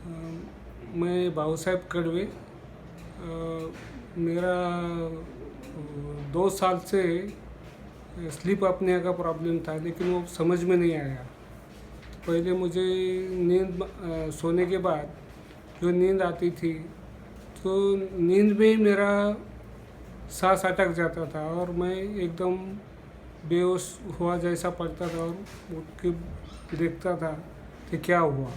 मैं बाबू साहेब कड़वे। मेरा 2 साल से स्लीप अपनिया का प्रॉब्लम था, लेकिन वो समझ में नहीं आया। पहले मुझे नींद सोने के बाद जो नींद आती थी, तो नींद में ही मेरा सांस अटक जाता था और मैं एकदम बेहोश हुआ जैसा पड़ता था और उठ के देखता था कि क्या हुआ।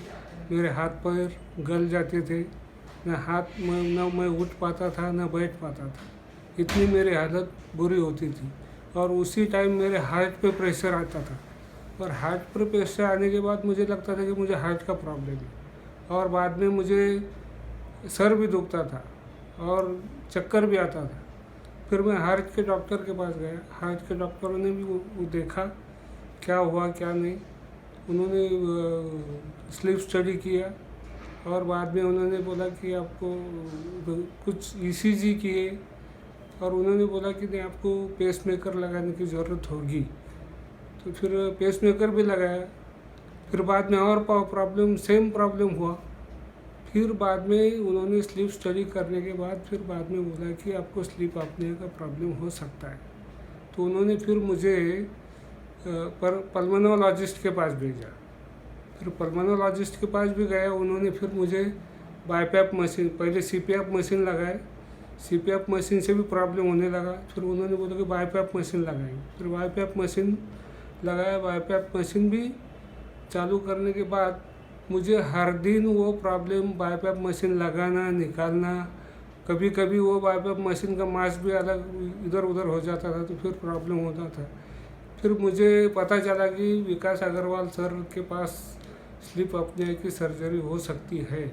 मेरे हाथ पैर गल जाते थे, न मैं उठ पाता था न बैठ पाता था। इतनी मेरी हालत बुरी होती थी। और उसी टाइम मेरे हार्ट पे प्रेशर आता था, और हार्ट पर प्रेशर आने के बाद मुझे लगता था कि मुझे हार्ट का प्रॉब्लम है। और बाद में मुझे सर भी दुखता था और चक्कर भी आता था। फिर मैं हार्ट के डॉक्टर के पास गया। हार्ट के डॉक्टरों ने भी वो देखा क्या हुआ क्या नहीं। उन्होंने स्लीप स्टडी किया और बाद में उन्होंने बोला कि आपको कुछ ECG किए, और उन्होंने बोला कि नहीं, आपको पेसमेकर लगाने की ज़रूरत होगी। तो फिर पेसमेकर भी लगाया। फिर बाद में और सेम प्रॉब्लम हुआ। फिर बाद में उन्होंने स्लीप स्टडी करने के बाद फिर बाद में बोला कि आपको स्लीप अपनिया का प्रॉब्लम हो सकता है। तो उन्होंने फिर मुझे पल्मोनोलॉजिस्ट के पास भेजा। फिर पल्मोनोलॉजिस्ट के पास भी गया। उन्होंने फिर मुझे बाईपैप मशीन, पहले CPAP मशीन लगाए। CPAP मशीन से भी प्रॉब्लम होने लगा। फिर उन्होंने बोला कि बाईपैप मशीन लगाएंगे। फिर बाईपैप मशीन लगाया। बाईपैप मशीन भी चालू करने के बाद मुझे हर दिन वो प्रॉब्लम, बाईपैप मशीन लगाना निकालना, कभी कभी वो बाईपैप मशीन का मांस भी अलग इधर उधर हो जाता था, तो फिर प्रॉब्लम होता था। फिर मुझे पता चला कि विकास अग्रवाल सर के पास स्लीप अपनिया की सर्जरी हो सकती है।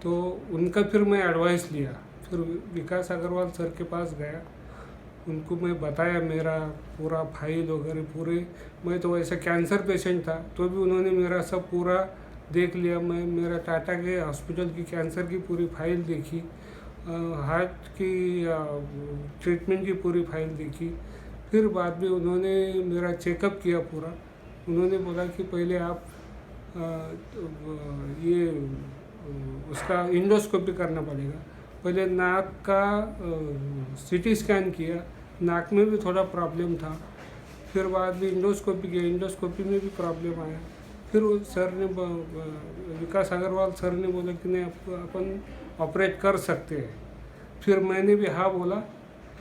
तो उनका फिर मैं एडवाइस लिया। फिर विकास अग्रवाल सर के पास गया। उनको मैं बताया मेरा पूरा फाइल वगैरह पूरे। मैं तो वैसे कैंसर पेशेंट था, तो भी उन्होंने मेरा सब पूरा देख लिया। मैं मेरा टाटा के हॉस्पिटल की कैंसर की पूरी फाइल देखी, हार्ट की ट्रीटमेंट की पूरी फाइल देखी। फिर बाद में उन्होंने मेरा चेकअप किया पूरा। उन्होंने बोला कि पहले आप ये उसका इंडोस्कोपी करना पड़ेगा। पहले नाक का CT स्कैन किया, नाक में भी थोड़ा प्रॉब्लम था। फिर बाद में इंडोस्कोपी किया, इंडोस्कोपी में भी प्रॉब्लम आया। फिर सर ने, विकास अग्रवाल सर ने बोला कि नहीं, अपन ऑपरेट कर सकते हैं। फिर मैंने भी हाँ बोला,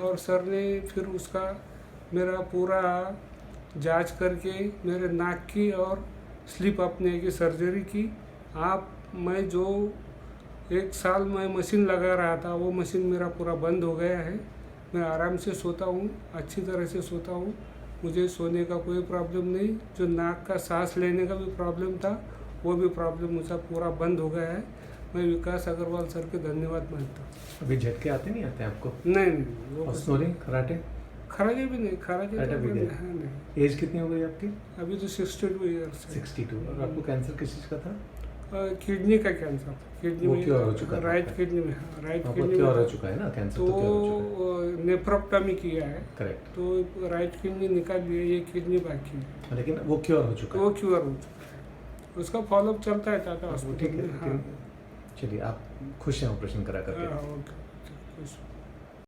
और सर ने फिर उसका मेरा पूरा जांच करके मेरे नाक की और स्लीप अपनिया की सर्जरी की। मैं जो 1 साल मैं मशीन लगा रहा था, वो मशीन मेरा पूरा बंद हो गया है। मैं आराम से सोता हूँ, अच्छी तरह से सोता हूँ। मुझे सोने का कोई प्रॉब्लम नहीं। जो नाक का सांस लेने का भी प्रॉब्लम था, वो भी प्रॉब्लम मुझे पूरा बंद हो गया है। मैं विकास अग्रवाल सर के धन्यवाद मानता हूँ। अभी झटके आते नहीं आते आपको? नहीं, और स्नोरिंग, खराटे भी नहीं। खराटे भी नहीं। नहीं। एज कितनी हो गई आपकी? अभी तो 62 ईयर्स। 62। और आपको कैंसर किस चीज़ का था? किडनी का कैंसर था। किडनी वो में, क्योर हो चुका? राइट किडनी में। राइट किडनी क्योर हो चुका है ना कैंसर? तो नेफ्रोक्टमी किया है। करेक्ट। तो राइट किडनी निकाल दिया, ये किडनी बाकी है। लेकिन वो क्योर हो चुका है? वो क्योर हो चुका है। उसका फॉलोअप चलता है टाटा हॉस्पिटल में। हाँ, चलिए, आप खुश हैं ऑपरेशन करा करके? हाँ, ओके, खुश।